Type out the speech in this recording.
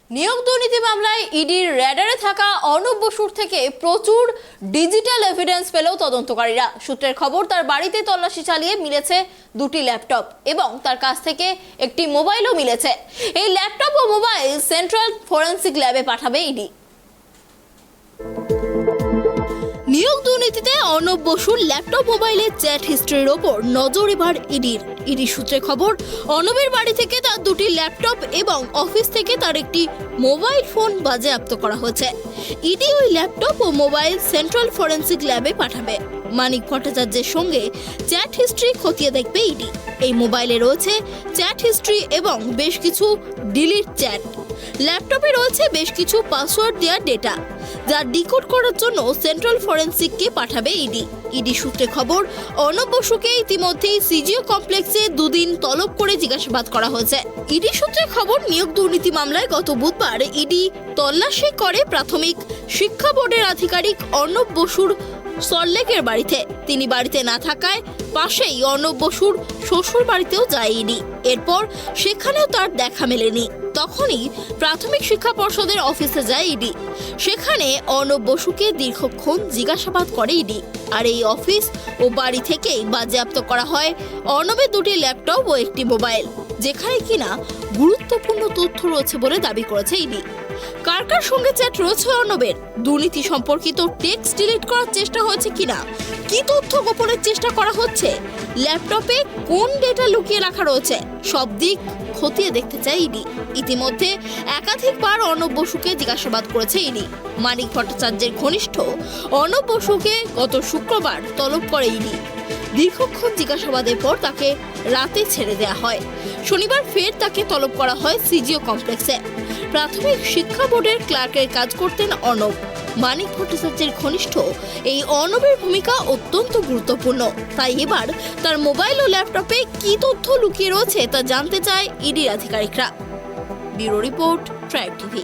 নিয়োগ দুর্নীতি মামলায় ইডির র্যাডারে থাকা অর্ণব বসুর থেকে প্রচুর ডিজিটাল এভিডেন্স পেলেও তদন্তকারীরা। সূত্রের খবর, তার বাড়িতে তল্লাশি চালিয়ে মিলেছে দুটি ল্যাপটপ এবং তার কাছ থেকে একটি মোবাইলও মিলেছে। এই ল্যাপটপ ও মোবাইল সেন্ট্রাল ফরেন্সিক ল্যাবে পাঠাবে ইডি। নিয়োগ দুর্নীতিতে অর্ণব বসুর ল্যাপটপ মোবাইলের চ্যাট হিস্ট্রির ওপর নজর এবার ইডির। ইডি সূত্রে খবর, অর্ণবের বাড়ি থেকে তার দুটি ল্যাপটপ এবং অফিস থেকে তার একটি মোবাইল ফোন বাজেয়াপ্ত করা হয়েছে। ইডি ওই ল্যাপটপ ও মোবাইল সেন্ট্রাল ফরেন্সিক ল্যাবে পাঠাবে। মানিক ভট্টাচার্যের সঙ্গে চ্যাট হিস্ট্রি খতিয়ে দেখবে ইডি। এই মোবাইলে রয়েছে চ্যাট হিস্ট্রি এবং বেশ কিছু ডিলিট চ্যাট। ল্যাপটপে রয়েছে বেশ কিছু পাসওয়ার্ড দেওয়া ডেটা, যা ডিকোড করার জন্য সেন্ট্রাল ফরেন্সিককে পাঠাবে ইডি। ইডি সূত্রে খবর, অর্ণব বসুকে ইতিমধ্যেই সিজিও কমপ্লেক্সে দুদিন তলব করে জিজ্ঞাসাবাদ করা হয়েছে। ইডি সূত্রে খবর, নিয়োগ দুর্নীতি মামলায় গত বুধবার ইডি তল্লাশি করে প্রাথমিক শিক্ষা বোর্ডের আধিকারিক অর্ণব বসুর সল্টলেকের বাড়িতে। তিনি বাড়িতে না থাকায় পাশেই অর্ণব বসুর শ্বশুর বাড়িতেও যায় ইডি। এরপর সেখানেও তার দেখা মেলেনি। তখনই প্রাথমিক শিক্ষা পর্ষদের অফিসে যায় ইডি। সেখানে অর্ণব বসুকে দীর্ঘক্ষণ জিজ্ঞাসাবাদ করে ইডি। আর এই অফিস ও বাড়ি থেকেই বাজেয়াপ্ত করা হয় অর্ণবের দুটি ল্যাপটপ ও একটি মোবাইল, যেখানে কিনা গুরুত্বপূর্ণ তথ্য রয়েছে বলে দাবি করেছে ইডি। কার কার সঙ্গে চ্যাট রয়েছে অর্ণবের, দুর্নীতি সম্পর্কিত টেক্সট ডিলিট করার চেষ্টা হয়েছে কিনা, কি তথ্য গোপনের চেষ্টা করা হচ্ছে, ল্যাপটপে কোন ডেটা লুকিয়ে রাখা রয়েছে, সব দিক খতিয়ে দেখতে চায় ইডি। ইতিমধ্যে একাধিকবার অর্ণব বসুকে জিজ্ঞাসাবাদ করেছে ইডি। মানিক ভট্টাচার্যের ঘনিষ্ঠ অর্ণব বসুকে গত শুক্রবার তলব করে ইডি। দীর্ঘক্ষণ জিজ্ঞাসাবাদের পর তাকে রাতে ছেড়ে দেওয়া হয়। শনিবার ফের তাকে তলব করা হয় সিজিও কমপ্লেক্সে। প্রাথমিক শিক্ষা বোর্ডের ক্লার্কের কাজ করতেন অর্ণব। মানিক ভট্টাচার্যের ঘনিষ্ঠ এই অর্ণবের ভূমিকা অত্যন্ত গুরুত্বপূর্ণ। তাই এবার তার মোবাইল ও ল্যাপটপে কি তথ্য লুকিয়ে রয়েছে তা জানতে চায় ইডির আধিকারিকরা। Bureau report, tribe TV.